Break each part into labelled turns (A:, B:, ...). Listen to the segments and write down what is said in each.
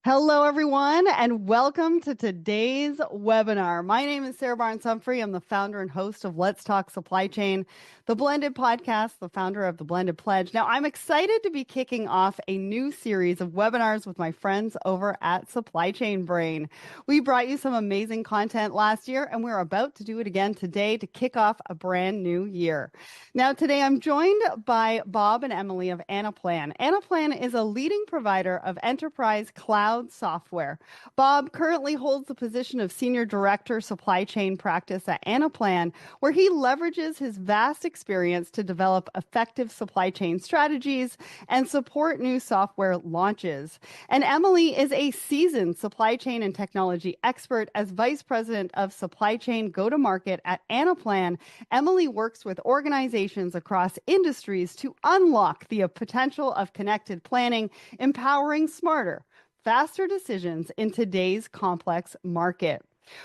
A: Hello, everyone, and welcome to today's webinar. My name is Sarah Barnes Humphrey. I'm the founder and host of Let's Talk Supply Chain, the Blended Podcast, the founder of the Blended Pledge. Now, I'm excited to be kicking off a new series of webinars with my friends over at Supply Chain Brain. We brought you some amazing content last year, and we're about to do it again today to kick off a brand new year. Now, today I'm joined by Bob and Emily of Anaplan. Anaplan is a leading provider of enterprise cloud software. Bob currently holds the position of Senior Director Supply Chain Practice at Anaplan, where he leverages his vast experience to develop effective supply chain strategies and support new software launches. And Emily is a seasoned supply chain and technology expert. As Vice President of Supply Chain Go-to-Market at Anaplan, Emily works with organizations across industries to unlock the potential of connected planning, empowering smarter, faster decisions in today's complex market.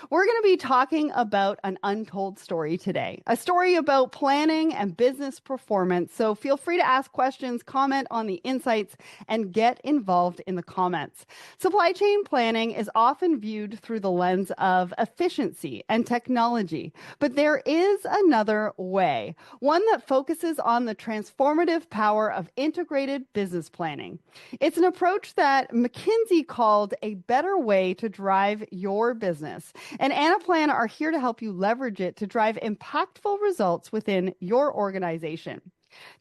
A: We're going to be talking about an untold story today, a story about planning and business performance. So feel free to ask questions, comment on the insights, and get involved in the comments. Supply chain planning is often viewed through the lens of efficiency and technology, but there is another way, one that focuses on the transformative power of integrated business planning. It's an approach that McKinsey called a better way to drive your business. And Anaplan are here to help you leverage it to drive impactful results within your organization.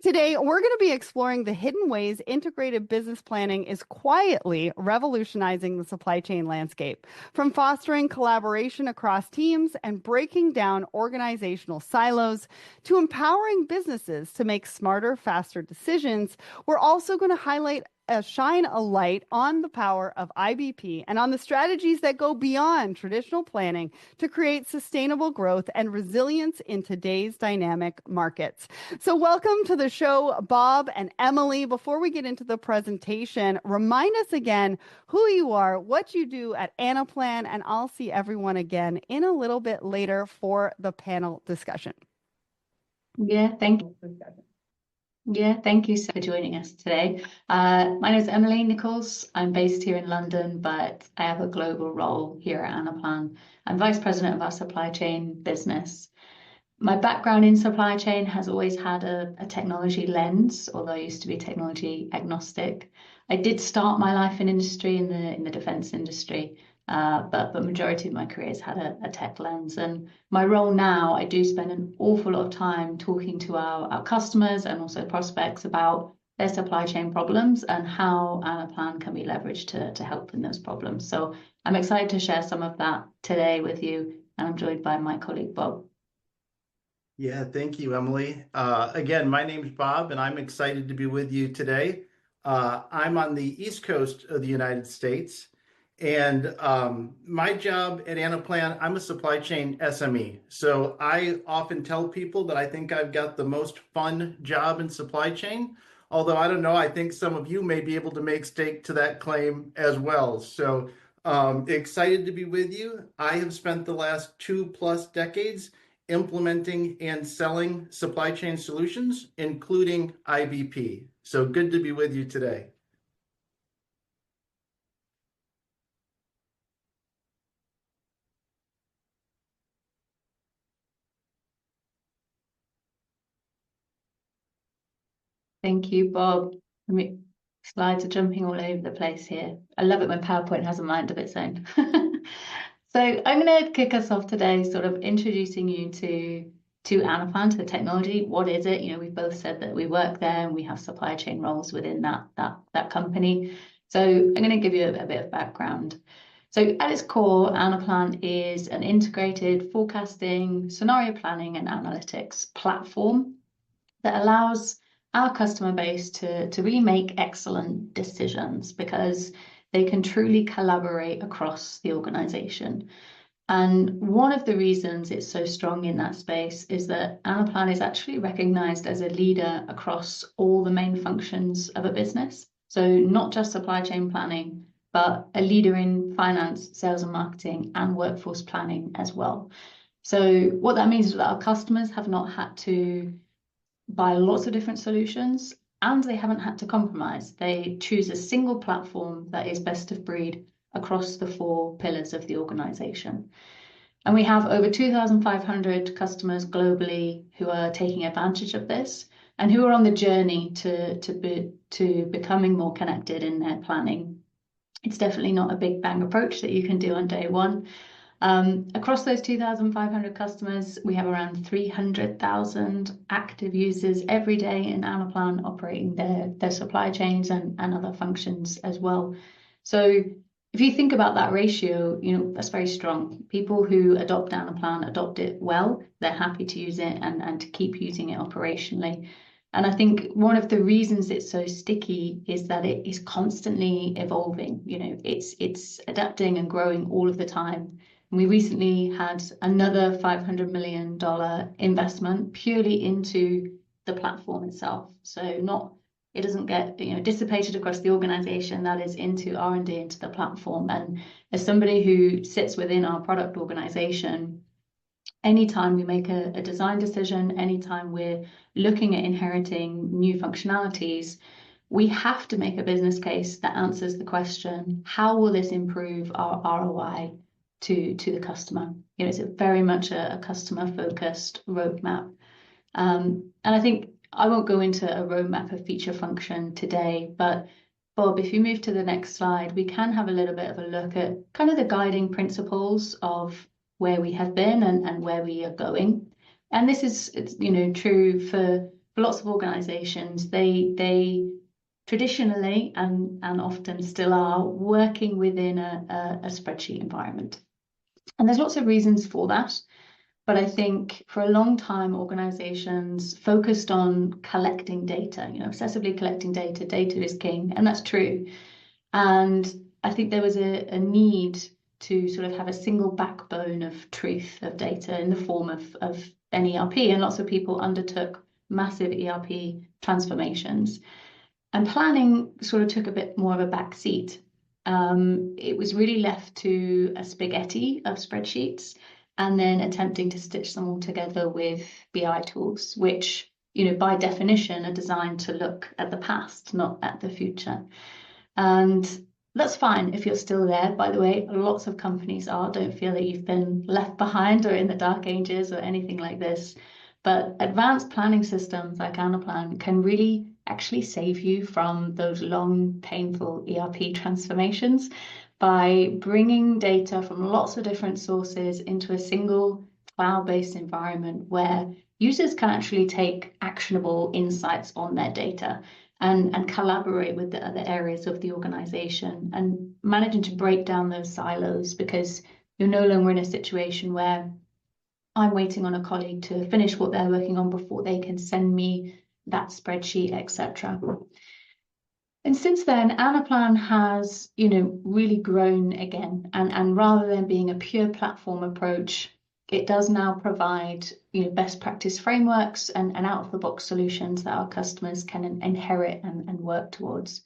A: Today, we're going to be exploring the hidden ways integrated business planning is quietly revolutionizing the supply chain landscape, from fostering collaboration across teams and breaking down organizational silos to empowering businesses to make smarter, faster decisions. We're also going to shine a light on the power of IBP and on the strategies that go beyond traditional planning to create sustainable growth and resilience in today's dynamic markets. So welcome to the show, Bob and Emily. Before we get into the presentation, remind us again who you are, what you do at Anaplan, and I'll see everyone again in a little bit later for the panel discussion.
B: Thank you for joining us today. My name is Emily Nichols. I'm based here in London, but I have a global role here at Anaplan. I'm Vice President of our supply chain business. My background in supply chain has always had a technology lens, although I used to be technology agnostic. I did start my life in industry in the defense industry, but the majority of my career has had a tech lens. And my role now, I do spend an awful lot of time talking to our customers and also prospects about their supply chain problems and how Anaplan can be leveraged to help in those problems. So I'm excited to share some of that today with you, and I'm joined by my colleague, Bob.
C: Yeah, thank you, Emily. Again, my name's Bob, and I'm excited to be with you today. I'm on the East Coast of the United States. And my job at Anaplan, I'm a supply chain SME. So I often tell people that I think I've got the most fun job in supply chain. Although I don't know, I think some of you may be able to make stake to that claim as well. So excited to be with you. I have spent the last 2+ decades implementing and selling supply chain solutions, including IBP. So good to be with you today.
B: Thank you, Bob. Slides are jumping all over the place here. I love it when PowerPoint has a mind of its own. So I'm going to kick us off today, sort of introducing you to Anaplan, to the technology. What is it? You know, we've both said that we work there and we have supply chain roles within that company. So I'm going to give you a bit of background. So at its core, Anaplan is an integrated forecasting, scenario planning, and analytics platform that allows our customer base to really make excellent decisions because they can truly collaborate across the organization. And one of the reasons it's so strong in that space is that Anaplan is actually recognized as a leader across all the main functions of a business. So not just supply chain planning, but a leader in finance, sales and marketing, and workforce planning as well. So what that means is that our customers have not had to buy lots of different solutions. and they haven't had to compromise. They choose a single platform that is best of breed across the 4 pillars of the organization. And we have over 2,500 customers globally who are taking advantage of this and who are on the journey to becoming more connected in their planning. It's definitely not a big bang approach that you can do on day one. Across those 2,500 customers, we have around 300,000 active users every day in Anaplan operating their supply chains and other functions as well. So if you think about that ratio, that's very strong. People who adopt Anaplan adopt it well. They're happy to use it and to keep using it operationally. And I think one of the reasons it's so sticky is that it is constantly evolving. It's adapting and growing all of the time. We recently had another $500 million investment purely into the platform itself. So it doesn't get dissipated across the organization. That is into R&D, into the platform. And as somebody who sits within our product organization, anytime we make a design decision, anytime we're looking at inheriting new functionalities, we have to make a business case that answers the question, how will this improve our ROI to the customer? It's very much a customer-focused roadmap. And I think I won't go into a roadmap of feature function today, but Bob, if you move to the next slide, we can have a little bit of a look at kind of the guiding principles of where we have been and where we are going. And this is true for lots of organizations. They traditionally and often still are working within a spreadsheet environment. And there's lots of reasons for that. But I think for a long time, organizations focused on collecting data, obsessively collecting data. Data is king, and that's true. And I think there was a need to sort of have a single backbone of truth of data in the form of an ERP. And lots of people undertook massive ERP transformations. And planning sort of took a bit more of a back seat. It was really left to a spaghetti of spreadsheets and then attempting to stitch them all together with BI tools, which, by definition, are designed to look at the past, not at the future. And that's fine if you're still there, by the way. Lots of companies are. Don't feel that you've been left behind or in the dark ages or anything like this. But advanced planning systems like Anaplan can really actually save you from those long, painful ERP transformations by bringing data from lots of different sources into a single cloud-based environment where users can actually take actionable insights on their data and collaborate with the other areas of the organization and managing to break down those silos, because you're no longer in a situation where I'm waiting on a colleague to finish what they're working on before they can send me that spreadsheet, etc. And since then, Anaplan has, really grown again. And rather than being a pure platform approach, it does now provide, best practice frameworks and out-of-the-box solutions that our customers can inherit and work towards.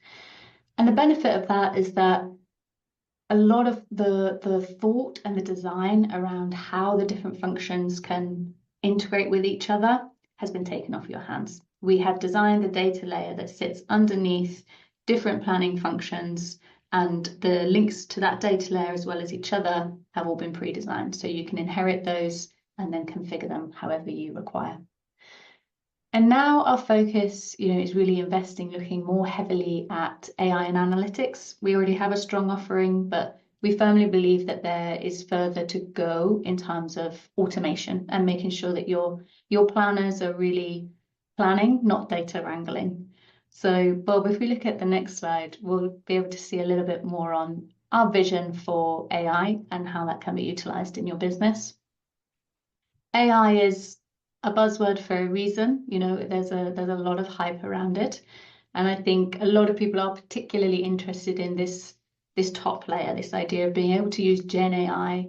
B: And the benefit of that is that a lot of the thought and the design around how the different functions can integrate with each other has been taken off your hands. We have designed the data layer that sits underneath different planning functions, and the links to that data layer as well as each other have all been pre-designed. So you can inherit those and then configure them however you require. And now our focus, is really investing, looking more heavily at AI and analytics. We already have a strong offering, but we firmly believe that there is further to go in terms of automation and making sure that your planners are really planning, not data wrangling. So, Bob, if we look at the next slide, we'll be able to see a little bit more on our vision for AI and how that can be utilized in your business. AI is a buzzword for a reason. There's a lot of hype around it. And I think a lot of people are particularly interested in this top layer, this idea of being able to use Gen AI.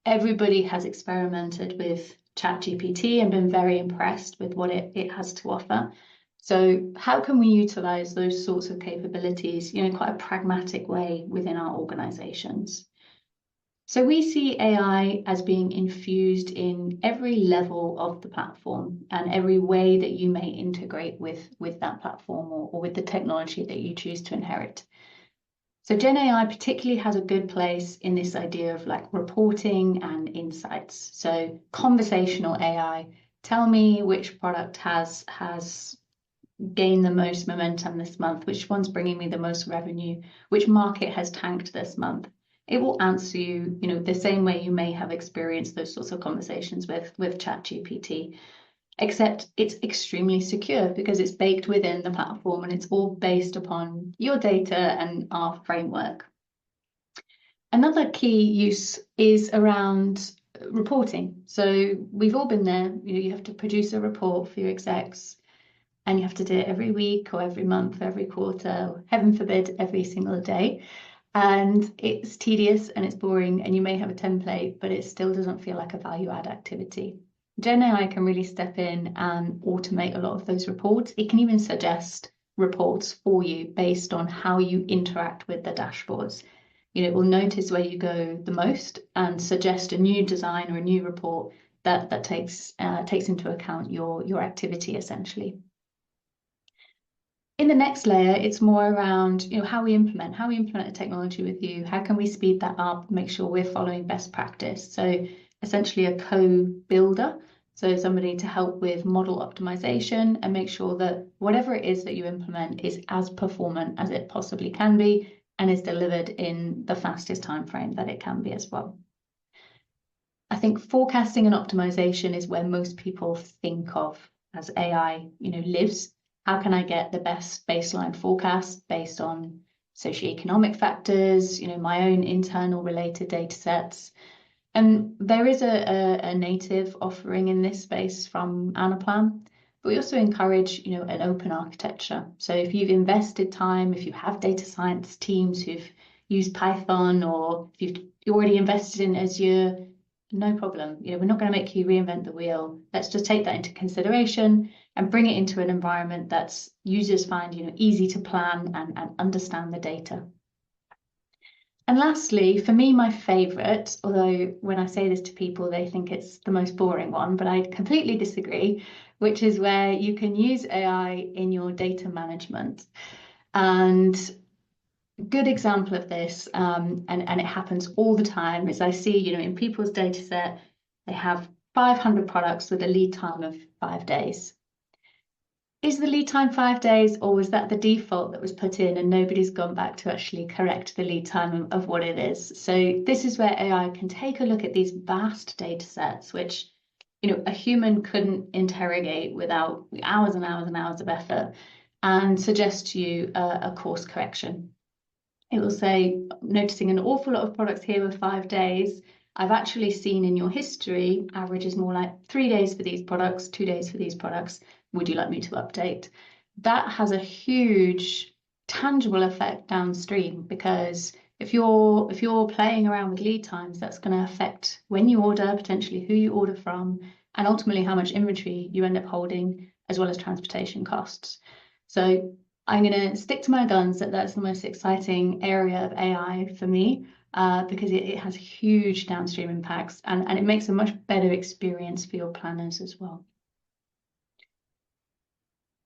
B: Everybody has experimented with ChatGPT and been very impressed with what it has to offer. So how can we utilize those sorts of capabilities, quite a pragmatic way within our organizations? So we see AI as being infused in every level of the platform and every way that you may integrate with that platform or with the technology that you choose to inherit. So Gen AI particularly has a good place in this idea of like reporting and insights. So conversational AI, tell me which product has gained the most momentum this month, which one's bringing me the most revenue, which market has tanked this month. It will answer you, the same way you may have experienced those sorts of conversations with ChatGPT, except it's extremely secure because it's baked within the platform and it's all based upon your data and our framework. Another key use is around reporting. So we've all been there. You have to produce a report for your execs, and you have to do it every week or every month, every quarter, or heaven forbid, every single day. And it's tedious and it's boring, and you may have a template, but it still doesn't feel like a value add activity. Gen AI can really step in and automate a lot of those reports. It can even suggest reports for you based on how you interact with the dashboards. It will notice where you go the most and suggest a new design or a new report that takes into account your activity essentially. In the next layer, it's more around how we implement the technology with you. How can we speed that up, make sure we're following best practice? So essentially a co-builder, so somebody to help with model optimization and make sure that whatever it is that you implement is as performant as it possibly can be and is delivered in the fastest time frame that it can be as well. I think forecasting and optimization is where most people think of as AI, lives. How can I get the best baseline forecast based on socioeconomic factors, my own internal related data sets? And there is a native offering in this space from Anaplan, but we also encourage, an open architecture. So if you've invested time, if you have data science teams who've used Python, or if you've already invested in Azure, no problem. We're not going to make you reinvent the wheel. Let's just take that into consideration and bring it into an environment that's users find, easy to plan and understand the data. And lastly, for me, my favorite, although when I say this to people, they think it's the most boring one, but I completely disagree, which is where you can use AI in your data management. And good example of this, and it happens all the time, is I see, in people's data set, they have 500 products with a lead time of 5 days. Is the lead time 5 days, or was that the default that was put in and nobody's gone back to actually correct the lead time of what it is? So this is where AI can take a look at these vast data sets, which a human couldn't interrogate without hours and hours and hours of effort, and suggest to you a course correction. It will say, noticing an awful lot of products here with 5 days. I've actually seen in your history, average is more like 3 days for these products, 2 days for these products. Would you like me to update? That has a huge tangible effect downstream, because if you're playing around with lead times, that's going to affect when you order, potentially who you order from, and ultimately how much inventory you end up holding, as well as transportation costs. So I'm going to stick to my guns that that's the most exciting area of AI for me, because it has huge downstream impacts and it makes a much better experience for your planners as well.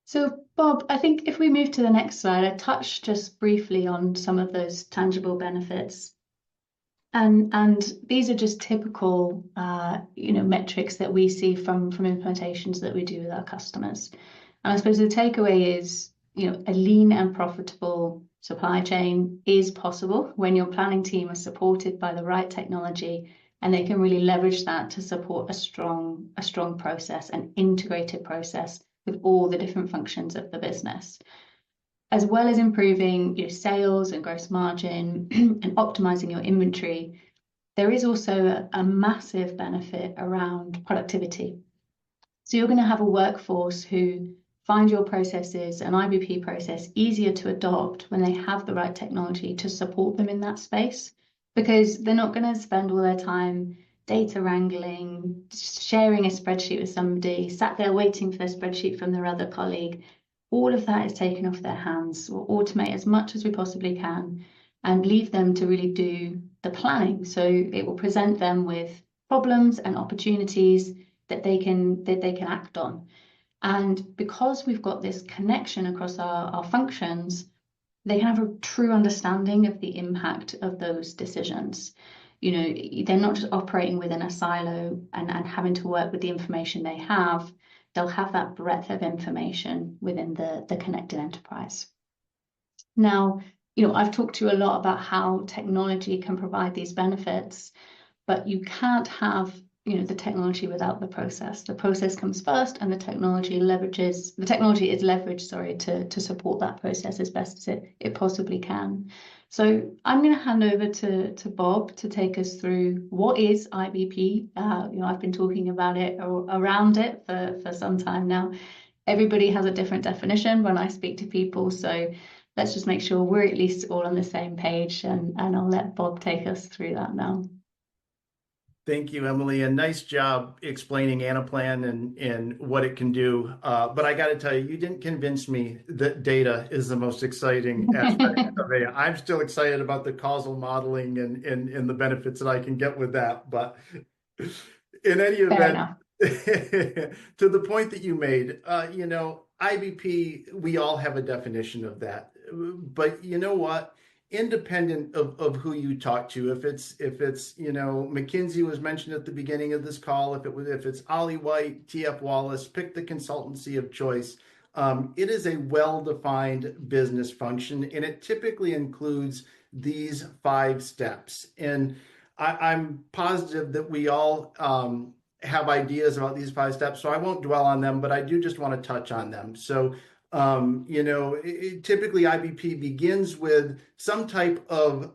B: So Bob, I think if we move to the next slide, I touched just briefly on some of those tangible benefits. And these are just typical, metrics that we see from implementations that we do with our customers. And I suppose the takeaway is, a lean and profitable supply chain is possible when your planning team is supported by the right technology, and they can really leverage that to support a strong process, an integrated process with all the different functions of the business, as well as improving your sales and gross margin and optimizing your inventory. There is also a massive benefit around productivity. So you're going to have a workforce who find your processes and IBP process easier to adopt when they have the right technology to support them in that space, because they're not going to spend all their time data wrangling, sharing a spreadsheet with somebody, sat there waiting for their spreadsheet from their other colleague. All of that is taken off their hands. We'll automate as much as we possibly can. and leave them to really do the planning. So it will present them with problems and opportunities that they can act on. And because we've got this connection across our functions, they can have a true understanding of the impact of those decisions. You know, they're not just operating within a silo and having to work with the information they have. They'll have that breadth of information within the connected enterprise. Now, you know, I've talked to you a lot about how technology can provide these benefits, but you can't have, you know, the technology without the process. The process comes first, and the technology is leveraged, sorry, to support that process as best as it possibly can. So I'm going to hand over to Bob to take us through what is IBP. You know, I've been talking about it or around it for some time now. Everybody has a different definition when I speak to people, so let's just make sure we're at least all on the same page, and I'll let Bob take us through that now.
C: Thank you, Emily, and nice job explaining Anaplan and what it can do. But I got to tell you, you didn't convince me that data is the most exciting aspect of AI. I'm still excited about the causal modeling and the benefits that I can get with that. But in any event, to the point that you made, you know, IBP, we all have a definition of that. But you know what? Independent of who you talk to, if it's you know, McKinsey was mentioned at the beginning of this call, if it's Ollie White, TF Wallace, pick the consultancy of choice. It is a well-defined business function, and it typically includes these 5 steps. And I'm positive that we all have ideas about these 5 steps, so I won't dwell on them, but I do just want to touch on them. So you know, typically IBP begins with some type of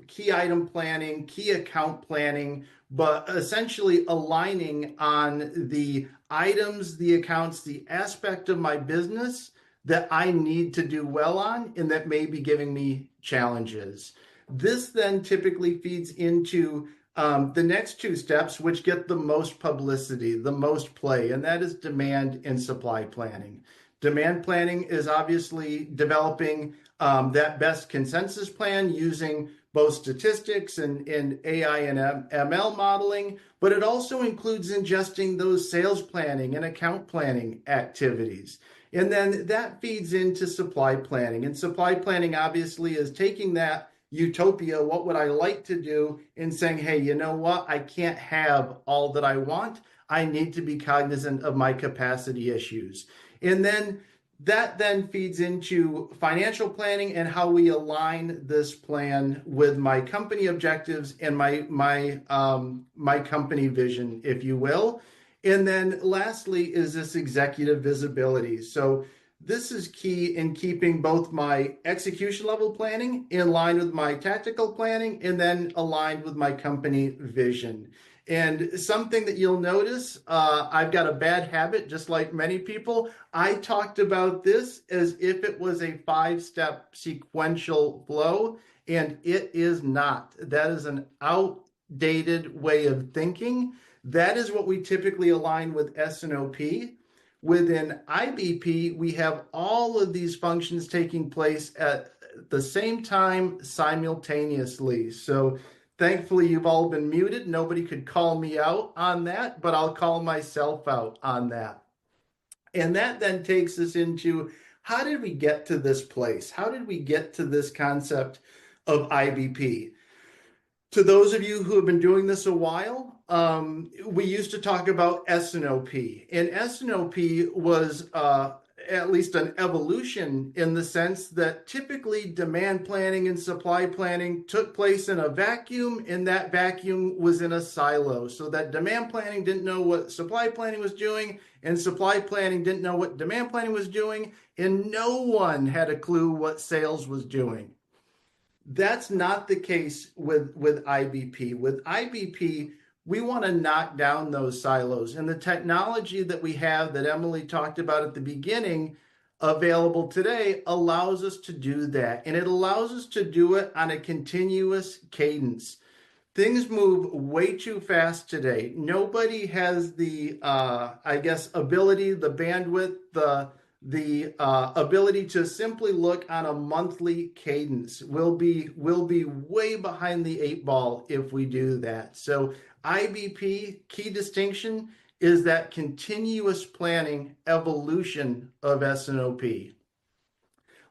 C: key item planning, key account planning, but essentially aligning on the items, the accounts, the aspect of my business that I need to do well on and that may be giving me challenges. This then typically feeds into the next 2 steps, which get the most publicity, the most play, and that is demand and supply planning. Demand planning is obviously developing that best consensus plan using both statistics and AI and ML modeling, but it also includes ingesting those sales planning and account planning activities. And then that feeds into supply planning. And supply planning obviously is taking that utopia, what would I like to do, and saying, hey, you know what? I can't have all that I want. I need to be cognizant of my capacity issues. And then that then feeds into financial planning and how we align this plan with my company objectives and my company vision, if you will. And then lastly is this executive visibility. So this is key in keeping both my execution level planning in line with my tactical planning and then aligned with my company vision. And something that you'll notice, I've got a bad habit, just like many people. I talked about this as if it was a 5-step sequential flow, and it is not. That is an outdated way of thinking. That is what we typically align with S&OP. Within IBP, we have all of these functions taking place at the same time simultaneously. So thankfully, you've all been muted. Nobody could call me out on that, but I'll call myself out on that. And that then takes us into, how did we get to this place? How did we get to this concept of IBP? To those of you who have been doing this a while, we used to talk about S&OP. And S&OP was at least an evolution in the sense that typically demand planning and supply planning took place in a vacuum, and that vacuum was in a silo. So that demand planning didn't know what supply planning was doing, and supply planning didn't know what demand planning was doing, and no one had a clue what sales was doing. That's not the case with IBP. With IBP, we want to knock down those silos. And the technology that we have that Emily talked about at the beginning available today allows us to do that. And it allows us to do it on a continuous cadence. Things move way too fast today. Nobody has the, ability, the bandwidth, the ability to simply look on a monthly cadence. We'll be way behind the 8 ball if we do that. So IBP, key distinction is that continuous planning evolution of S&OP.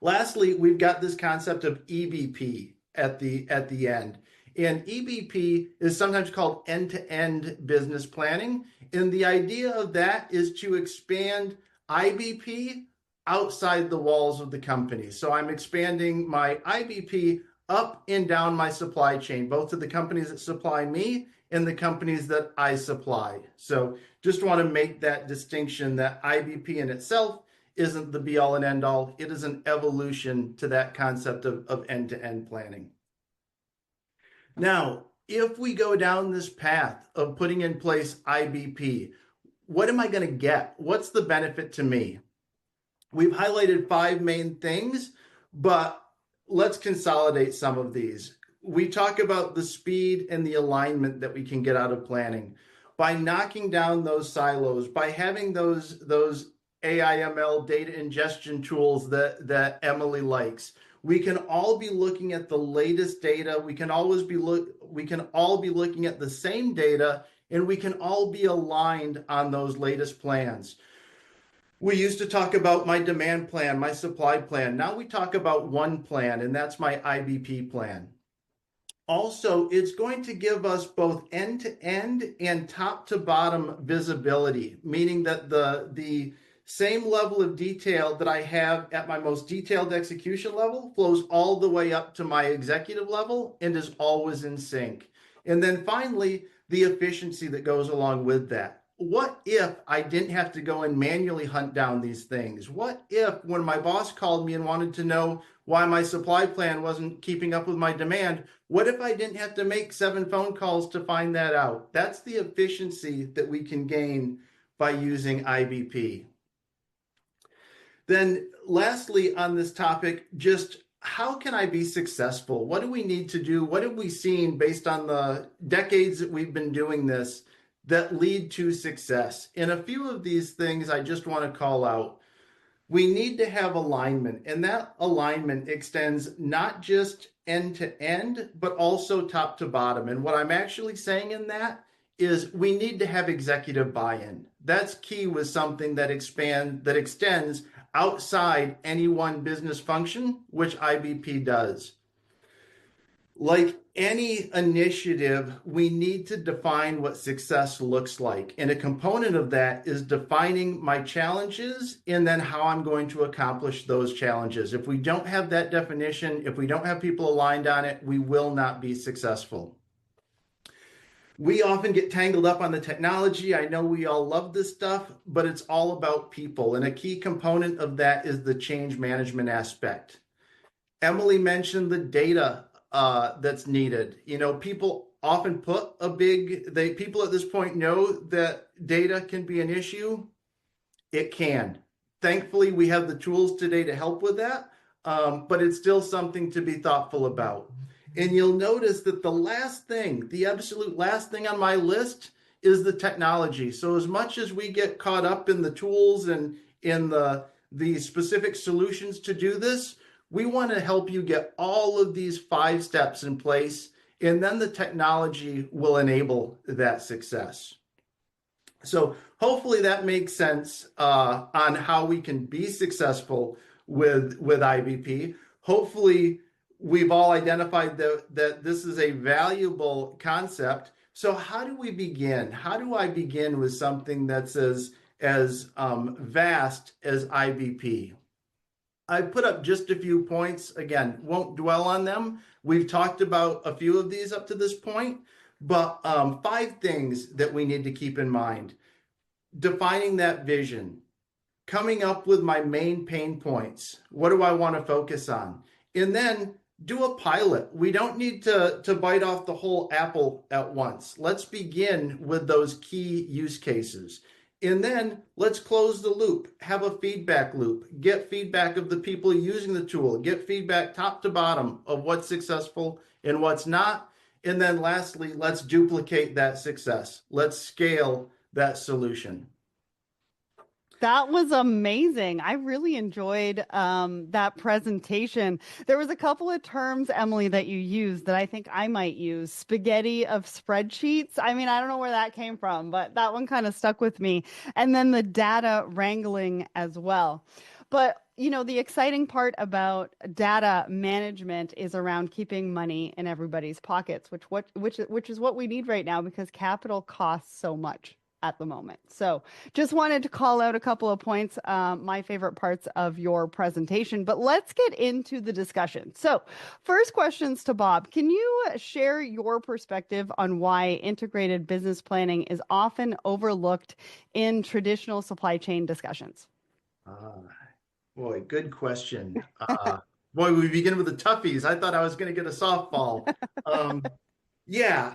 C: Lastly, we've got this concept of EBP at the end. And EBP is sometimes called end-to-end business planning. And the idea of that is to expand IBP outside the walls of the company. So I'm expanding my IBP up and down my supply chain, both to the companies that supply me and the companies that I supply. So just want to make that distinction that IBP in itself isn't the be all and end all. It is an evolution to that concept of end-to-end planning. Now, if we go down this path of putting in place IBP, what am I going to get? What's the benefit to me? We've highlighted 5 main things, but let's consolidate some of these. We talk about the speed and the alignment that we can get out of planning. By knocking down those silos, by having those AIML data ingestion tools that Emily likes, we can all be looking at the latest data. We can all be looking at the same data, and we can all be aligned on those latest plans. We used to talk about my demand plan, my supply plan. Now we talk about one plan, and that's my IBP plan. Also, it's going to give us both end-to-end and top-to-bottom visibility, meaning that the same level of detail that I have at my most detailed execution level flows all the way up to my executive level and is always in sync. And then finally, the efficiency that goes along with that. What if I didn't have to go and manually hunt down these things? What if when my boss called me and wanted to know why my supply plan wasn't keeping up with my demand, what if I didn't have to make 7 phone calls to find that out? That's the efficiency that we can gain by using IBP. Then lastly on this topic, just how can I be successful? What do we need to do? What have we seen based on the decades that we've been doing this that lead to success? And a few of these things I just want to call out. We need to have alignment, and that alignment extends not just end to end, but also top to bottom. And what I'm actually saying in that is we need to have executive buy-in. That's key with something that extends outside any one business function, which IBP does. Like any initiative, we need to define what success looks like. And a component of that is defining my challenges and then how I'm going to accomplish those challenges. If we don't have that definition, if we don't have people aligned on it, we will not be successful. We often get tangled up on the technology. I know we all love this stuff, but it's all about people. And a key component of that is the change management aspect. Emily mentioned the data that's needed. You know, people often put people at this point know that data can be an issue. It can. Thankfully, we have the tools today to help with that, but it's still something to be thoughtful about. And you'll notice that the absolute last thing on my list is the technology. So as much as we get caught up in the tools and in the specific solutions to do this, we want to help you get all of these 5 steps in place, and then the technology will enable that success. So hopefully that makes sense on how we can be successful with IBP. Hopefully we've all identified that this is a valuable concept. So how do we begin? How do I begin with something that's as vast as IBP? I put up just a few points. Again, won't dwell on them. We've talked about a few of these up to this point, but 5 things that we need to keep in mind. Defining that vision, coming up with my main pain points. What do I want to focus on? And then do a pilot. We don't need to bite off the whole apple at once. Let's begin with those key use cases. And then let's close the loop, have a feedback loop, get feedback of the people using the tool, get feedback top to bottom of what's successful and what's not. And then lastly, let's duplicate that success. Let's scale that solution.
A: That was amazing. I really enjoyed that presentation. There was a couple of terms, Emily, that you used that I think I might use. Spaghetti of spreadsheets. I mean, I don't know where that came from, but that one kind of stuck with me. And then the data wrangling as well. But the exciting part about data management is around keeping money in everybody's pockets, which is what we need right now because capital costs so much at the moment. So just wanted to call out a couple of points, my favorite parts of your presentation, but let's get into the discussion. So first questions to Bob. Can you share your perspective on why integrated business planning is often overlooked in traditional supply chain discussions?
C: Uh, Boy, good question. Boy, we begin with the toughies. I thought I was going to get a softball. Um, Yeah,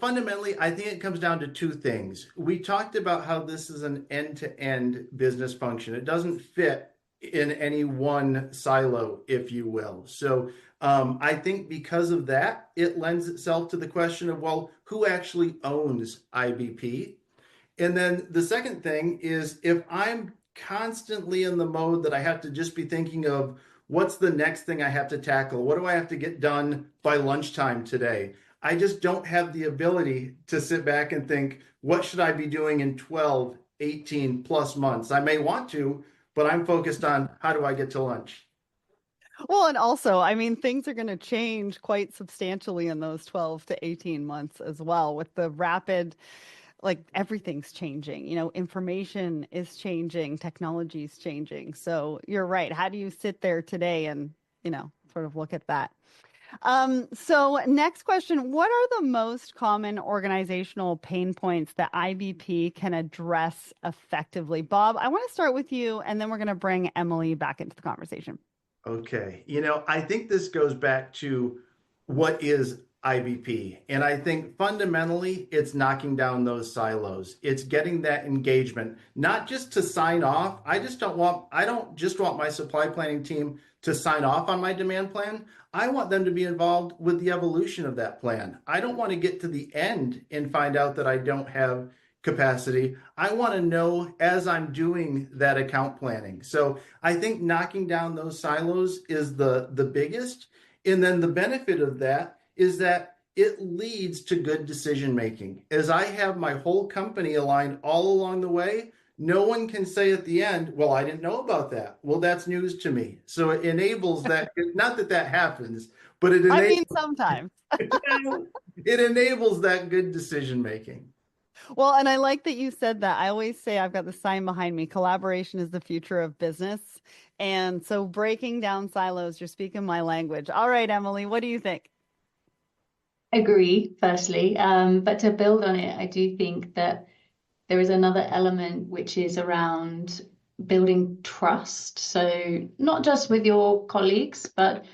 C: fundamentally, I think it comes down to two things. We talked about how this is an end-to-end business function. It doesn't fit in any one silo, if you will. So I think because of that, it lends itself to the question of, well, who actually owns IBP? And then the second thing is if I'm constantly in the mode that I have to just be thinking of what's the next thing I have to tackle? What do I have to get done by lunchtime today? I just don't have the ability to sit back and think, what should I be doing in 12, 18 plus months? I may want to, but I'm focused on how do I get to lunch?
A: Well, and also, I mean, things are going to change quite substantially in those 12 to 18 months as well with the rapid, like everything's changing, information is changing, technology is changing. So you're right. How do you sit there today and, sort of look at that? So next question, what are the most common organizational pain points that IBP can address effectively? Bob, I want to start with you, and then we're going to bring Emily back into the conversation.
C: Okay. I think this goes back to what is IBP. And I think fundamentally it's knocking down those silos. It's getting that engagement, not just to sign off. I don't just want my supply planning team to sign off on my demand plan. I want them to be involved with the evolution of that plan. I don't want to get to the end and find out that I don't have capacity. I want to know as I'm doing that account planning. So I think knocking down those silos is the biggest. And then the benefit of that is that it leads to good decision making. As I have my whole company aligned all along the way, no one can say at the end, well, I didn't know about that. Well, that's news to me. So it enables that, not that that happens, but it
A: I mean,
C: enables,
A: sometimes.
C: it enables that good decision making.
A: Well, and I like that you said that. I always say I've got the sign behind me. Collaboration is the future of business. And so breaking down silos, you're speaking my language. All right, Emily, what do you think?
B: Agree, firstly. But to build on it, I do think that there is another element which is around building trust. So not just with your colleagues, but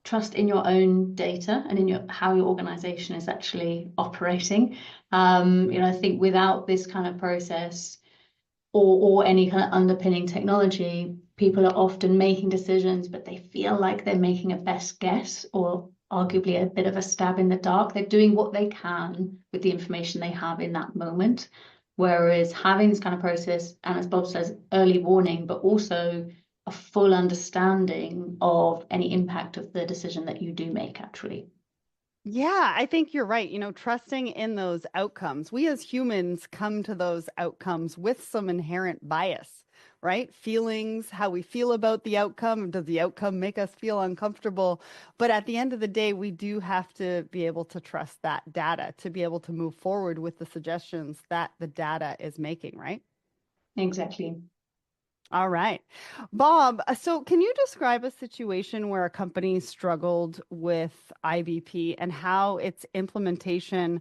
B: trust in your own data and in how your organization is actually operating. I think without this kind of process or any kind of underpinning technology, people are often making decisions, but they feel like they're making a best guess or arguably a bit of a stab in the dark. They're doing what they can with the information they have in that moment. Whereas having this kind of process, and as Bob says, early warning, but also a full understanding of any impact of the decision that you do make, actually.
A: Yeah, I think you're right. Trusting in those outcomes. We as humans come to those outcomes with some inherent bias, right? Feelings, how we feel about the outcome. Does the outcome make us feel uncomfortable? But at the end of the day, we do have to be able to trust that data to be able to move forward with the suggestions that the data is making, right?
B: Exactly.
A: All right. Bob, so can you describe a situation where a company struggled with IBP and how its implementation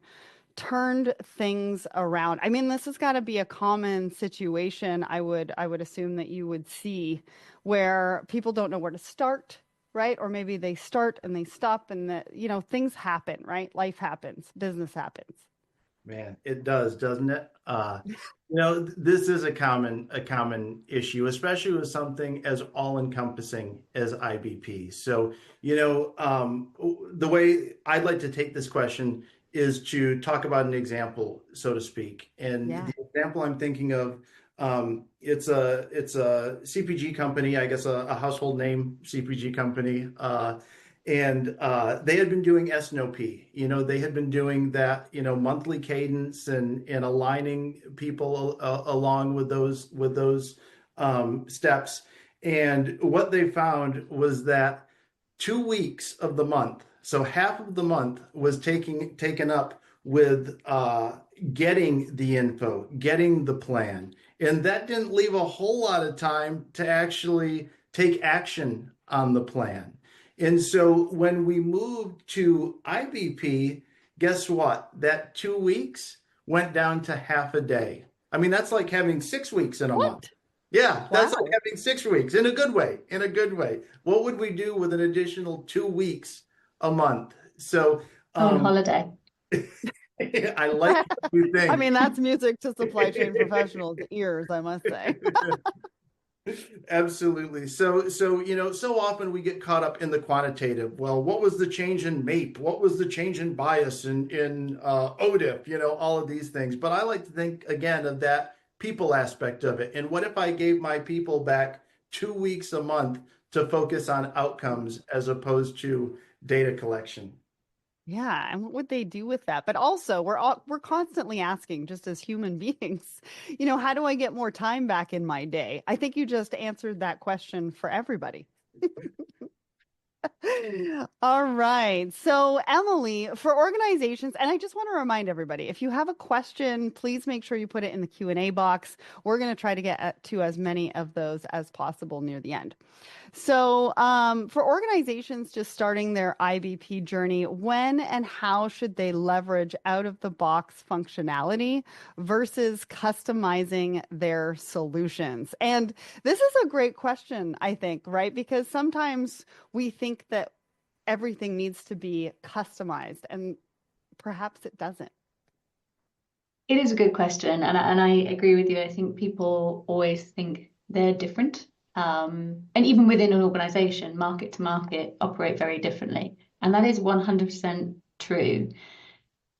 A: turned things around? I mean, this has got to be a common situation I would assume that you would see where people don't know where to start, right? Or maybe they start and they stop and things happen, right? Life happens, business happens.
C: Man, it does, doesn't it? This is a common issue, especially with something as all-encompassing as IBP. So, the way I'd like to take this question is to talk about an example, so to speak. And
A: Yeah.
C: the example I'm thinking of It's a CPG company, I guess a household name CPG company. And they had been doing S&OP. They had been doing that, monthly cadence and aligning people along with those steps. And what they found was that 2 weeks of the month, so half of the month, was taken up with getting the info, getting the plan. And that didn't leave a whole lot of time to actually take action on the plan. And so when we moved to IBP, guess what? That 2 weeks went down to half a day. I mean, that's like having 6 weeks in a month.
A: What?
C: Yeah, that's like
A: Wow.
C: having 6 weeks in a good way, in a good way. What would we do with an additional 2 weeks a month? So
B: On holiday.
C: I like what you
A: I
C: think.
A: mean, that's music to supply chain professionals' ears, I must say.
C: Absolutely. So often we get caught up in the quantitative. Well, what was the change in MAPE? What was the change in bias in ODIP? All of these things. But I like to think again of that people aspect of it. And what if I gave my people back 2 weeks a month to focus on outcomes as opposed to data collection?
A: Yeah, and what would they do with that? But also, we're constantly asking, just as human beings, how do I get more time back in my day? I think you just answered that question for everybody. All right. So, Emily, for organizations, and I just want to remind everybody, if you have a question, please make sure you put it in the Q&A box. We're going to try to get to as many of those as possible near the end. So, for organizations just starting their IBP journey, when and how should they leverage out of the box functionality versus customizing their solutions? And this is a great question, I think, right? Because sometimes we think that everything needs to be customized, and perhaps it doesn't.
B: It is a good question, and I agree with you. I think people always think they're different. And even within an organization, market to market operate very differently. And that is 100% true.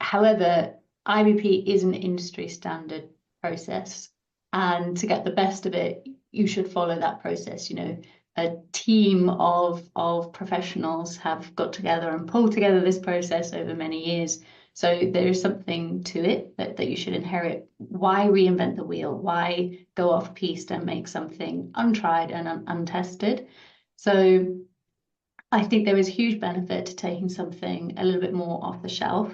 B: However, IBP is an industry standard process. And to get the best of it, you should follow that process. A team of professionals have got together and pulled together this process over many years. So there is something to it that you should inherit. Why reinvent the wheel? Why go off piste and make something untried and untested? So I think there is huge benefit to taking something a little bit more off the shelf.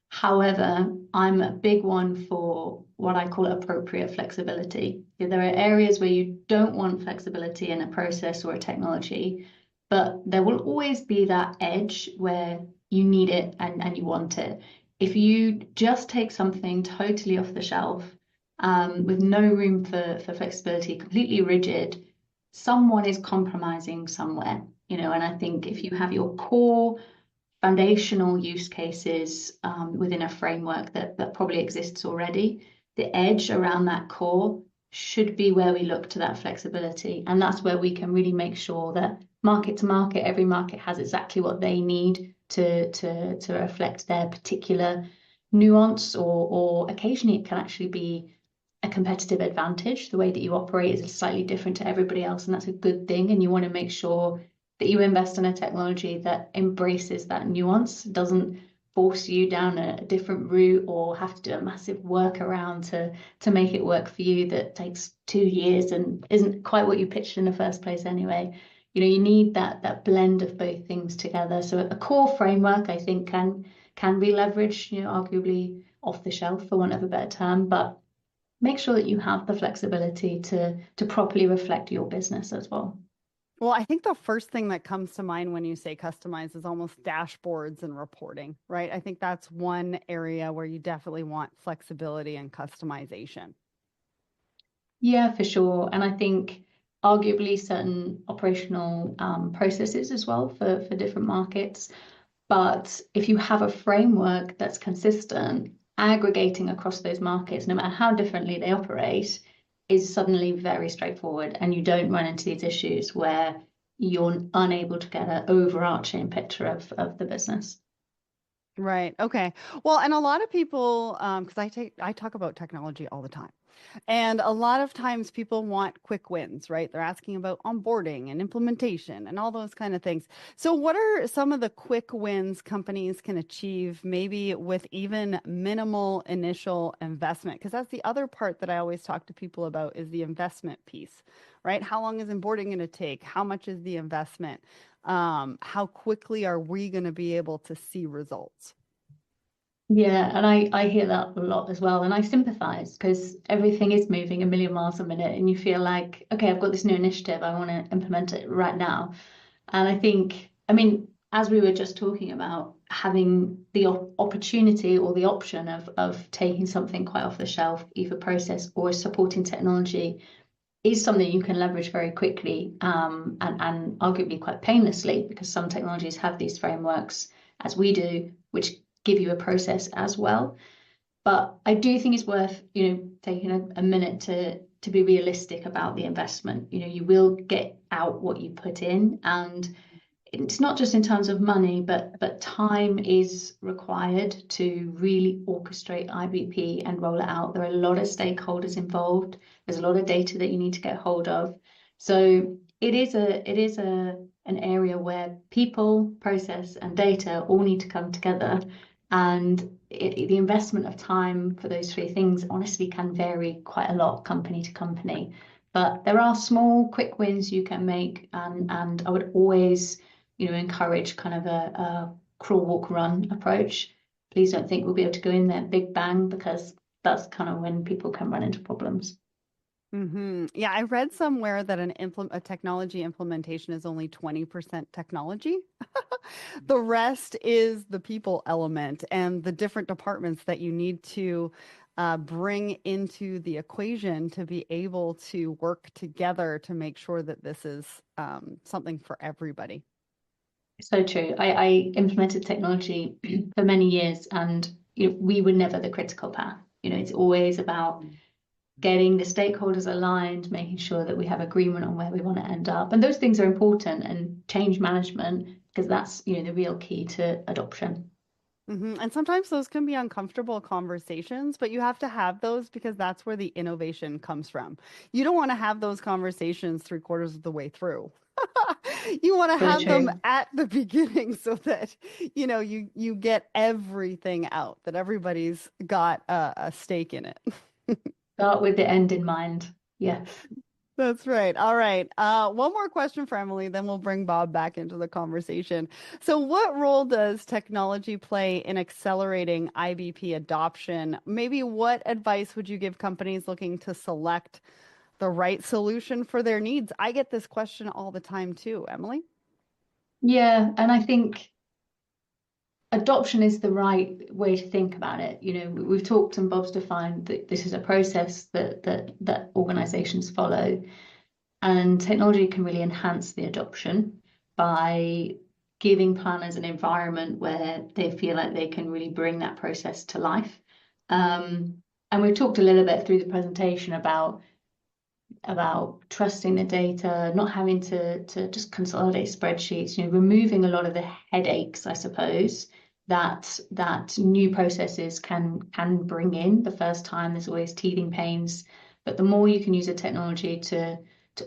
B: However, I'm a big one for what I call appropriate flexibility. There are areas where you don't want flexibility in a process or a technology, but there will always be that edge where you need it and you want it. If you just take something totally off the shelf, with no room for flexibility, completely rigid, someone is compromising somewhere, and I think if you have your core foundational use cases within a framework that probably exists already, the edge around that core should be where we look to that flexibility. And that's where we can really make sure that market to market, every market has exactly what they need to reflect their particular nuance, or occasionally it can actually be a competitive advantage. The way that you operate is slightly different to everybody else, and that's a good thing. And you want to make sure that you invest in a technology that embraces that nuance, doesn't force you down a different route or have to do a massive workaround to make it work for you that takes 2 years and isn't quite what you pitched in the first place anyway. You need that blend of both things together. So a core framework, I think, can be leveraged, arguably off the shelf, for want of a better term, but make sure that you have the flexibility to properly reflect your business as well.
A: Well, I think the first thing that comes to mind when you say customize is almost dashboards and reporting, right? I think that's one area where you definitely want flexibility and customization.
B: Yeah, for sure. And I think arguably certain operational processes as well for different markets. But if you have a framework that's consistent, aggregating across those markets, no matter how differently they operate, is suddenly very straightforward, and you don't run into these issues where you're unable to get an overarching picture of the business.
A: Right. Okay. Well, and a lot of people, because I talk about technology all the time. And a lot of times people want quick wins, right? They're asking about onboarding and implementation and all those kind of things. So, what are some of the quick wins companies can achieve, maybe with even minimal initial investment? Because that's the other part that I always talk to people about is the investment piece, right? How long is onboarding going to take? How much is the investment? How quickly are we going to be able to see results?
B: Yeah, and I hear that a lot as well. And I sympathize because everything is moving a million miles a minute, and you feel like, okay, I've got this new initiative, I want to implement it right now. And I think, I mean, as we were just talking about, having the opportunity or the option of taking something quite off the shelf, either process or supporting technology, is something you can leverage very quickly, and arguably quite painlessly, because some technologies have these frameworks, as we do, which give you a process as well. But I do think it's worth, taking a minute to be realistic about the investment. You will get out what you put in, and it's not just in terms of money, but time is required to really orchestrate IBP and roll it out. There are a lot of stakeholders involved. There's a lot of data that you need to get hold of. So it is an area where people, process, and data all need to come together. And the investment of time for those three things honestly can vary quite a lot company to company. But there are small, quick wins you can make, and I would always encourage kind of a crawl, walk, run approach. Please don't think we'll be able to go in there big bang, because that's kind of when people can run into problems.
A: Yeah, I read somewhere that a technology implementation is only 20% technology. The rest is the people element and the different departments that you need to bring into the equation to be able to work together to make sure that this is something for everybody.
B: So true. I implemented technology for many years, and we were never the critical path. It's always about getting the stakeholders aligned, making sure that we have agreement on where we want to end up. And those things are important, and change management, because that's, the real key to adoption.
A: And sometimes those can be uncomfortable conversations, but you have to have those because that's where the innovation comes from. You don't want to have those conversations three-quarters of the way through. You want to
B: So
A: have them
B: true.
A: at the beginning so that you get everything out, that everybody's got a stake in it.
B: Start with the end in mind. Yes.
A: That's right. All right. One more question for Emily, then we'll bring Bob back into the conversation. So, what role does technology play in accelerating IBP adoption? Maybe what advice would you give companies looking to select the right solution for their needs? I get this question all the time too, Emily.
B: Yeah, and I think adoption is the right way to think about it. We've talked, and Bob's defined that this is a process that organizations follow, and technology can really enhance the adoption by giving planners an environment where they feel like they can really bring that process to life. And we've talked a little bit through the presentation about trusting the data, not having to just consolidate spreadsheets, removing a lot of the headaches, I suppose, that new processes can bring in the first time. There's always teething pains, but the more you can use a technology to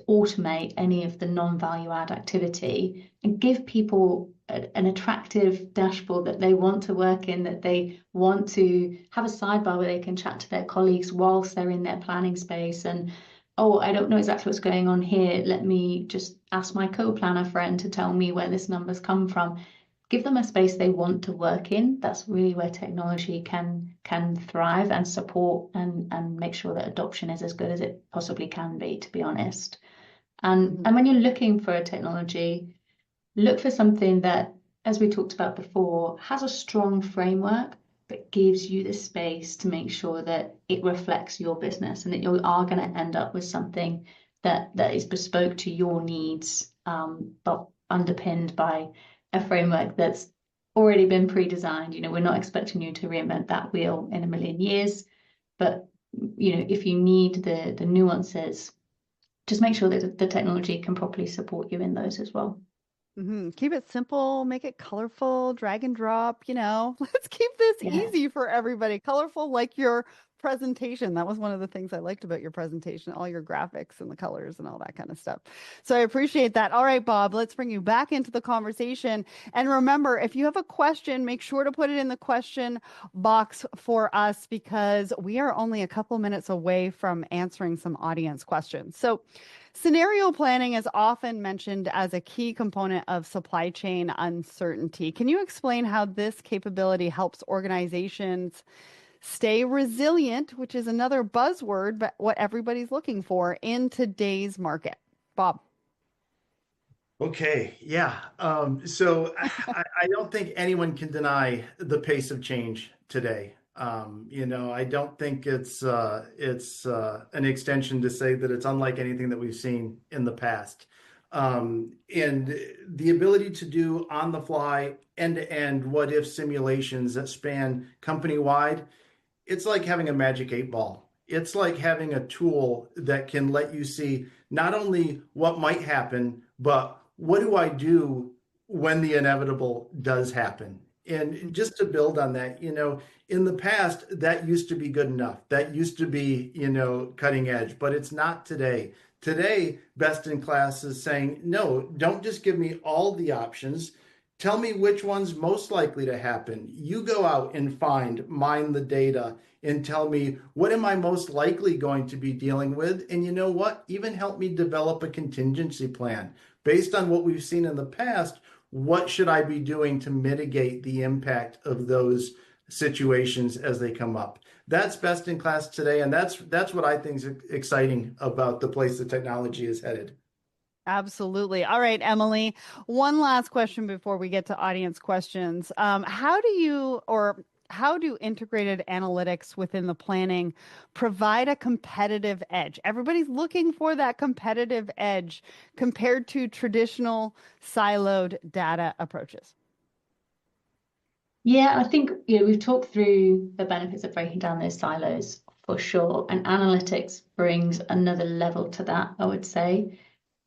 B: automate any of the non-value add activity and give people an attractive dashboard that they want to work in, that they want to have a sidebar where they can chat to their colleagues whilst they're in their planning space, and oh, I don't know exactly what's going on here. Let me just ask my co-planner friend to tell me where this number's come from. Give them a space they want to work in. That's really where technology can thrive and support, and make sure that adoption is as good as it possibly can be, to be honest. And when you're looking for a technology, look for something that, as we talked about before, has a strong framework, but gives you the space to make sure that it reflects your business, and that you are going to end up with something that is bespoke to your needs, but underpinned by a framework that's already been pre-designed. We're not expecting you to reinvent that wheel in a million years, but if you need the nuances, just make sure that the technology can properly support you in those as well.
A: Keep it simple, make it colorful, drag and drop, Let's keep this
B: Yeah.
A: easy for everybody. Colorful like your presentation. That was one of the things I liked about your presentation, all your graphics and the colors and all that kind of stuff. So I appreciate that. All right, Bob, let's bring you back into the conversation. And remember, if you have a question, make sure to put it in the question box for us because we are only a couple minutes away from answering some audience questions. So scenario planning is often mentioned as a key component of supply chain uncertainty. Can you explain how this capability helps organizations stay resilient, which is another buzzword, but what everybody's looking for in today's market? Bob.
C: Okay, yeah. So I don't think anyone can deny the pace of change today. I don't think it's an extension to say that it's unlike anything that we've seen in the past. And the ability to do on the fly, end to end, what if simulations that span company wide, it's like having a magic 8 ball. It's like having a tool that can let you see not only what might happen, but what do I do when the inevitable does happen? And just to build on that, in the past, that used to be good enough. That used to be, cutting edge, but it's not today. Today, best in class is saying, no, don't just give me all the options. Tell me which one's most likely to happen. You go out and mine the data, and tell me what am I most likely going to be dealing with? And you know what? Even help me develop a contingency plan. Based on what we've seen in the past, what should I be doing to mitigate the impact of those situations as they come up? That's best in class today, and that's what I think is exciting about the place the technology is headed.
A: Absolutely. All right, Emily, one last question before we get to audience questions. How do integrated analytics within the planning provide a competitive edge? Everybody's looking for that competitive edge compared to traditional siloed data approaches.
B: Yeah, I think we've talked through the benefits of breaking down those silos for sure, and analytics brings another level to that, I would say,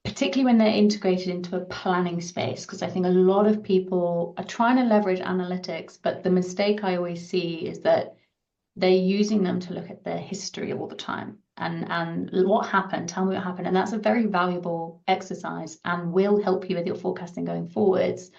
B: particularly when they're integrated into a planning space, because I think a lot of people are trying to leverage analytics, but the mistake I always see is that they're using them to look at their history all the time and what happened, tell me what happened. And that's a very valuable exercise and will help you with your forecasting going forwards.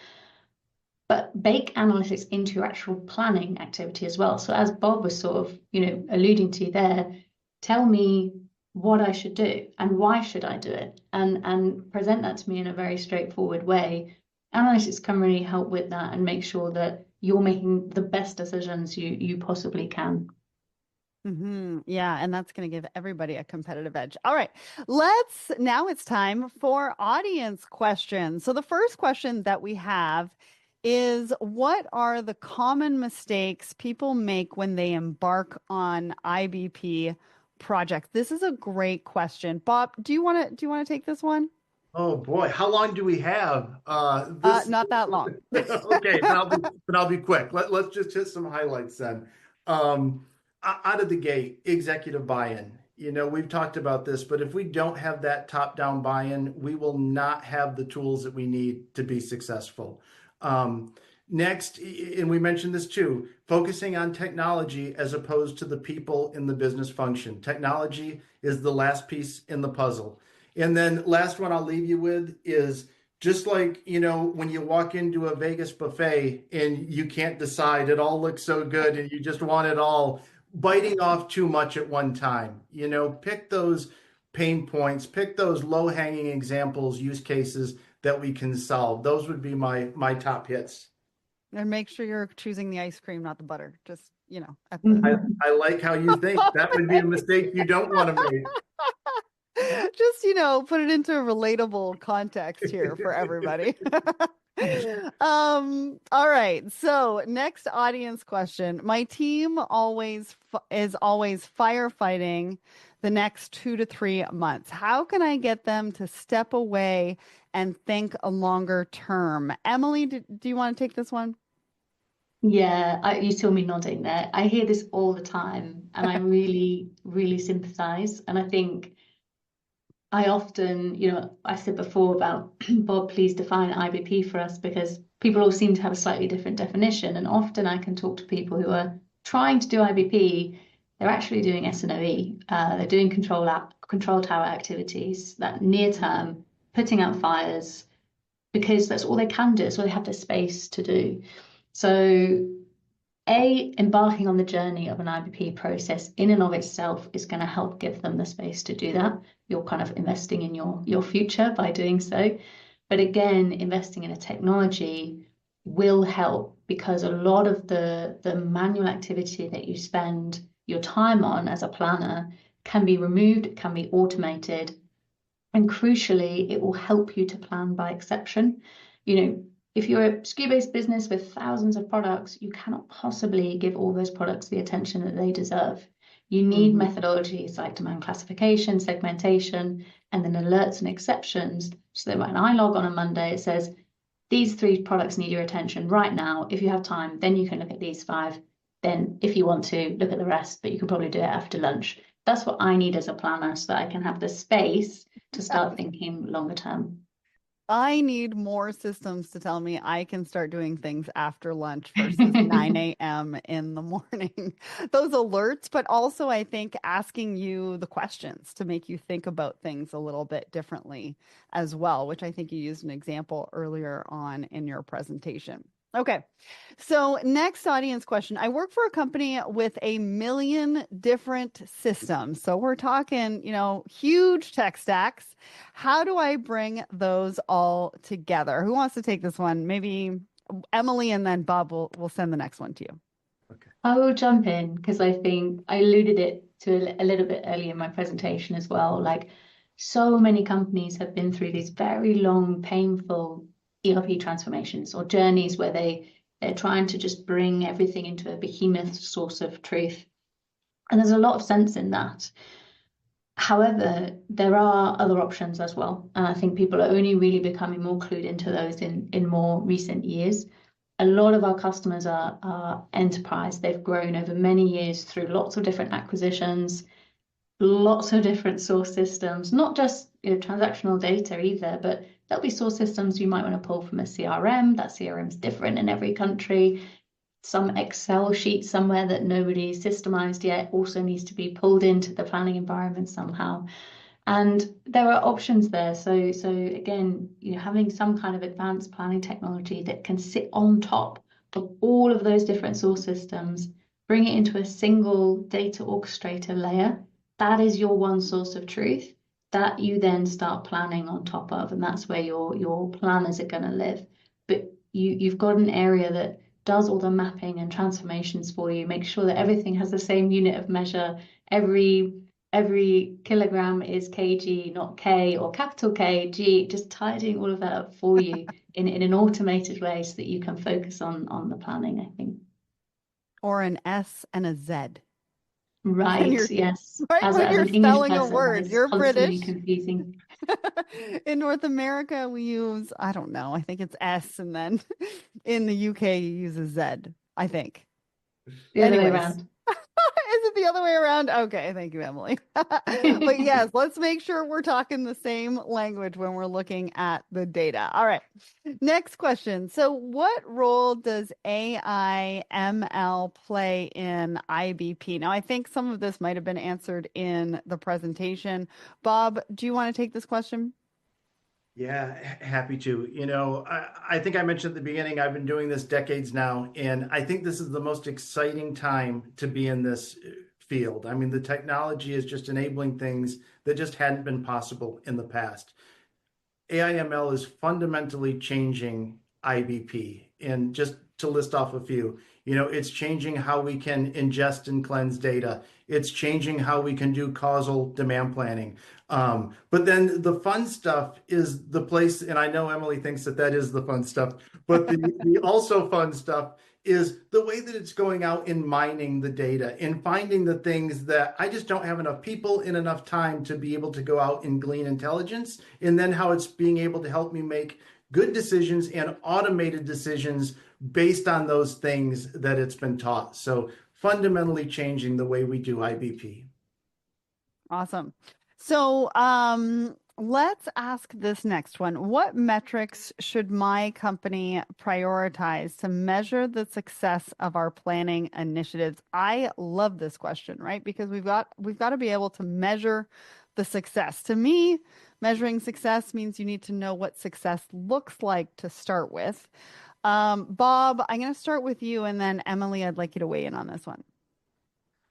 B: But bake analytics into your actual planning activity as well. So as Bob was sort of, alluding to there, tell me what I should do and why should I do it, and present that to me in a very straightforward way. Analytics can really help with that and make sure that you're making the best decisions you possibly can.
A: Yeah, and that's going to give everybody a competitive edge. All right, now it's time for audience questions. So the first question that we have is, what are the common mistakes people make when they embark on IBP projects? This is a great question. Bob, do you want to take this one?
C: Oh boy, how long do we have? This
A: Not that long.
C: Okay, then I'll be quick. Let's just hit some highlights then. Out of the gate, executive buy-in. We've talked about this, but if we don't have that top-down buy-in, we will not have the tools that we need to be successful. Next, and we mentioned this too, focusing on technology as opposed to the people in the business function. Technology is the last piece in the puzzle. And then last one I'll leave you with is just like, when you walk into a Vegas buffet and you can't decide, it all looks so good and you just want it all, biting off too much at one time. Pick those pain points, pick those low-hanging examples, use cases that we can solve. Those would be my top hits.
A: And make sure you're choosing the ice cream, not the butter. Just,
C: I like how you think. That would be a mistake you don't want to make.
A: Just, put it into a relatable context here for everybody. All right. So next audience question. My team is always firefighting the next 2 to 3 months. How can I get them to step away and think a longer term? Emily, do you want to take this one?
B: Yeah, you saw me nodding there. I hear this all the time, and I really, really sympathize. And I think I often, I said before about, Bob, please define IBP for us, because people all seem to have a slightly different definition. And often I can talk to people who are trying to do IBP they're actually doing S&OE. They're doing control tower activities, that near term, putting out fires, because that's all they can do. It's all they have the space to do. So embarking on the journey of an IBP process in and of itself is going to help give them the space to do that. You're kind of investing in your future by doing so. But again, investing in a technology will help, because a lot of the manual activity that you spend your time on as a planner can be removed, it can be automated, and crucially, it will help you to plan by exception. If you're a SKU-based business with thousands of products, you cannot possibly give all those products the attention that they deserve. You need methodologies like demand classification, segmentation, and then alerts and exceptions, so that when I log on Monday, it says, these 3 products need your attention right now. If you have time, then you can look at these 5. Then if you want to, look at the rest, but you can probably do it after lunch. That's what I need as a planner, so that I can have the space to start thinking longer term.
A: I need more systems to tell me I can start doing things after lunch versus 9 a.m. in the morning. Those alerts, but also I think asking you the questions to make you think about things a little bit differently as well, which I think you used an example earlier on in your presentation. Okay. So next audience question. I work for a company with 1 million different systems. So we're talking, huge tech stacks. How do I bring those all together? Who wants to take this one? Maybe Emily, and then Bob will send the next one to you.
C: Okay.
B: I will jump in, because I think I alluded it to a little bit earlier in my presentation as well. Like, so many companies have been through these very long, painful ERP transformations or journeys where they're trying to just bring everything into a behemoth source of truth. And there's a lot of sense in that. However, there are other options as well. And I think people are only really becoming more clued into those in more recent years. A lot of our customers are enterprise. They've grown over many years through lots of different acquisitions, lots of different source systems, not just transactional data either, but there'll be source systems you might want to pull from a CRM. That CRM is different in every country. Some Excel sheet somewhere that nobody's systemized yet also needs to be pulled into the planning environment somehow. And there are options there. So again, having some kind of advanced planning technology that can sit on top of all of those different source systems, bring it into a single data orchestrator layer. That is your one source of truth that you then start planning on top of, and that's where your planners are going to live. But you've got an area that does all the mapping and transformations for you, make sure that everything has the same unit of measure. Every kilogram is kg, not K or capital K, G, just tidying all of that up for you in an automated way so that you can focus on the planning, I think.
A: Or an S and a Z.
B: Right, yes.
A: Right,
B: as
A: when you're
B: an English
A: spelling a
B: person,
A: word,
B: that is
A: you're
B: constantly
A: British.
B: confusing.
A: In North America, we use, I don't know, I think it's S, and then in the UK, you use a Z, I think.
B: The other way
A: Anyways.
B: around.
A: Is it the other way around? Okay, thank you, Emily. But yes, let's make sure we're talking the same language when we're looking at the data. All right, next question. So what role does AI ML play in IBP? Now, I think some of this might have been answered in the presentation. Bob, do you want to take this question?
C: Yeah, happy to. I think I mentioned at the beginning, I've been doing this decades now, and I think this is the most exciting time to be in this field. I mean, the technology is just enabling things that just hadn't been possible in the past. AI/ML is fundamentally changing IBP. And just to list off a few, it's changing how we can ingest and cleanse data. It's changing how we can do causal demand planning. But then the fun stuff is the place, and I know Emily thinks that is the fun stuff, but the also fun stuff is the way that it's going out and mining the data and finding the things that I just don't have enough people in enough time to be able to go out and glean intelligence, and then how it's being able to help me make good decisions and automated decisions based on those things that it's been taught. So fundamentally changing the way we do IBP.
A: Awesome. So Let's ask this next one. What metrics should my company prioritize to measure the success of our planning initiatives? I love this question, right? Because we've got to be able to measure the success. To me, measuring success means you need to know what success looks like to start with. Bob, I'm going to start with you, and then Emily, I'd like you to weigh in on this one.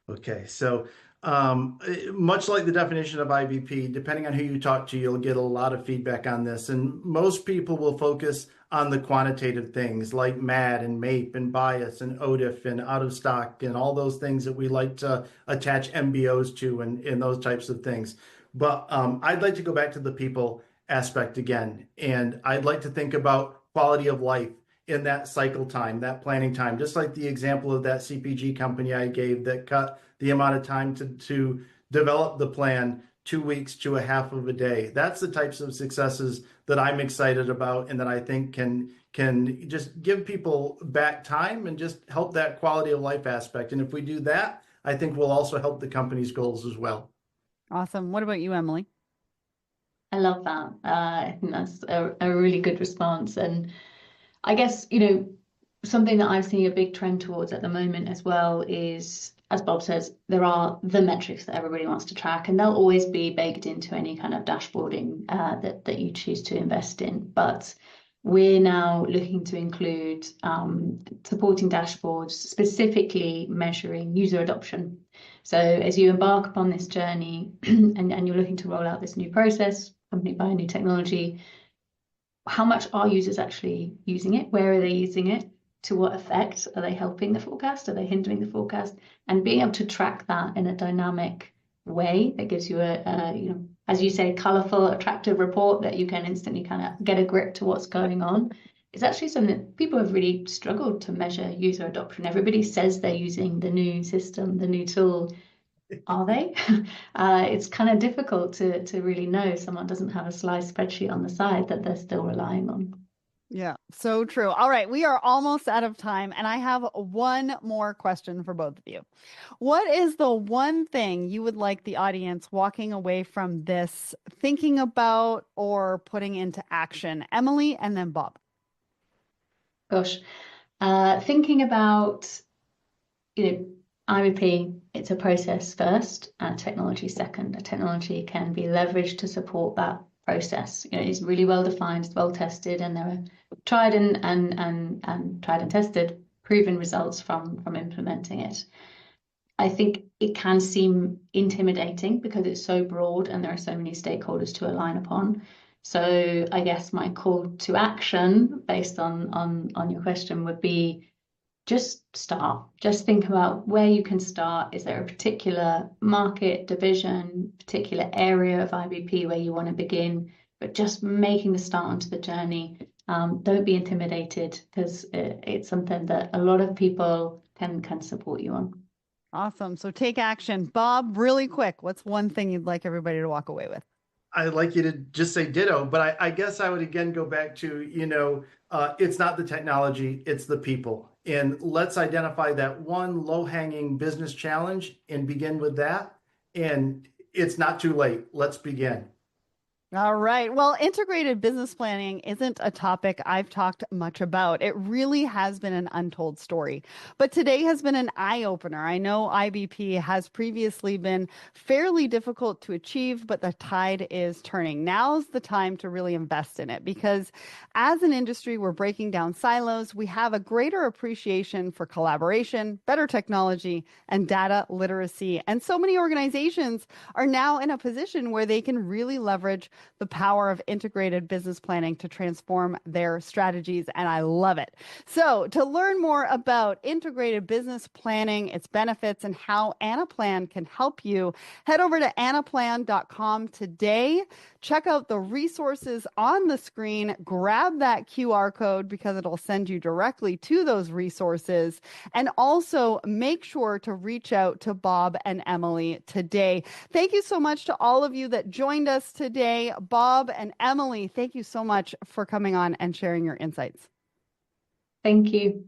C: Okay, so much like the definition of IBP, depending on who you talk to, you'll get a lot of feedback on this. And most people will focus on the quantitative things like MAD and MAPE and bias and OTIF and out of stock and all those things that we like to attach MBOs to and those types of things. But I'd like to go back to the people aspect again. And I'd like to think about quality of life in that cycle time, that planning time, just like the example of that CPG company I gave that cut the amount of time to develop the plan 2 weeks to a half of a day. That's the types of successes that I'm excited about and that I think can just give people back time and just help that quality of life aspect. And if we do that, I think we'll also help the company's goals as well.
A: Awesome. What about you, Emily?
B: I love that. I think that's a really good response. And I guess, something that I'm seeing a big trend towards at the moment as well is, as Bob says, there are the metrics that everybody wants to track, and they'll always be baked into any kind of dashboarding that you choose to invest in. But we're now looking to include supporting dashboards, specifically measuring user adoption. So as you embark upon this journey and you're looking to roll out this new process, accompanied by a new technology, how much are users actually using it? Where are they using it? To what effect? Are they helping the forecast? Are they hindering the forecast? And being able to track that in a dynamic way that gives you as you say, colorful, attractive report that you can instantly kind of get a grip to what's going on. It's actually something that people have really struggled to measure user adoption. Everybody says they're using the new system, the new tool. Are they? It's kind of difficult to really know if someone doesn't have a slice spreadsheet on the side that they're still relying on.
A: Yeah, so true. All right, we are almost out of time, and I have one more question for both of you. What is the one thing you would like the audience walking away from this thinking about or putting into action? Emily and then Bob.
B: Gosh, thinking about, IVP, it's a process first and technology second. A technology can be leveraged to support that process. It's really well defined, it's well tested, and there are tried and tried and tested, proven results from implementing it. I think it can seem intimidating because it's so broad and there are so many stakeholders to align upon. So I guess my call to action based on your question would be just start. Just think about where you can start. Is there a particular market division, particular area of IBP where you want to begin? But just making the start onto the journey. Don't be intimidated because it's something that a lot of people can support you on.
A: Awesome. So take action. Bob, really quick, what's one thing you'd like everybody to walk away with?
C: I'd like you to just say ditto, but I guess I would again go back to, it's not the technology, it's the people. And let's identify that one low-hanging business challenge and begin with that. And it's not too late. Let's begin.
A: All right. Well, integrated business planning isn't a topic I've talked much about. It really has been an untold story. But today has been an eye-opener. I know IBP has previously been fairly difficult to achieve, but the tide is turning. Now's the time to really invest in it because as an industry, we're breaking down silos. We have a greater appreciation for collaboration, better technology, and data literacy. And so many organizations are now in a position where they can really leverage the power of integrated business planning to transform their strategies, and I love it. So to learn more about integrated business planning, its benefits, and how Anaplan can help you, head over to anaplan.com today. Check out the resources on the screen. Grab that QR code because it'll send you directly to those resources. And also make sure to reach out to Bob and Emily today. Thank you so much to all of you that joined us today. Bob and Emily, thank you so much for coming on and sharing your insights.
B: Thank you.